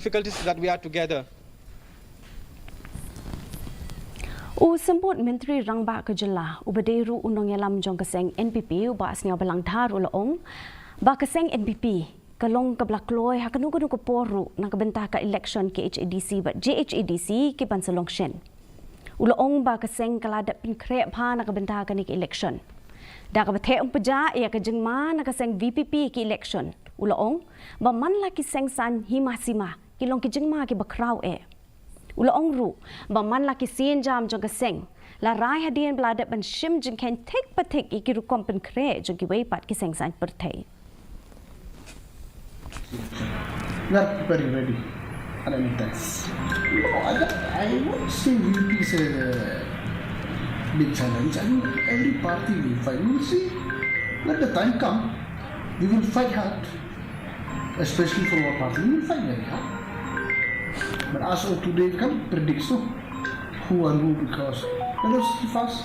difficulties that we are together. Semput Menteri Rangba Kejela ubaderu unong yalam jong keseng NPP uba asnya balang thar ulaong ba keseng NPP kalong kablakloi hakanu kanu poru nang kabenta ka election KHADC ba JHADC ki pansalong shen ulaong ba keseng kaladat pin Khreh pha nang kabenta ka ni election da ka bethe peja ya ka jengma nang keseng VPP ki election ulaong ba man la ki seng san himasima kilong ki jengma ki bakraw Ulaong ru, baman laki sin jam jong keseng. La rai hadian beladat ban shim jeng ken tek patek iki rukom pen Khreh jong ki weipat ki seng san pertai. We are very ready at any time. No, I won't say VP is a big challenge. I mean, every party will fight. We will see. Let the time come. We will fight hard. Especially for our party, we will fight very hard. But as of today, can't predict so who and who because let us see first.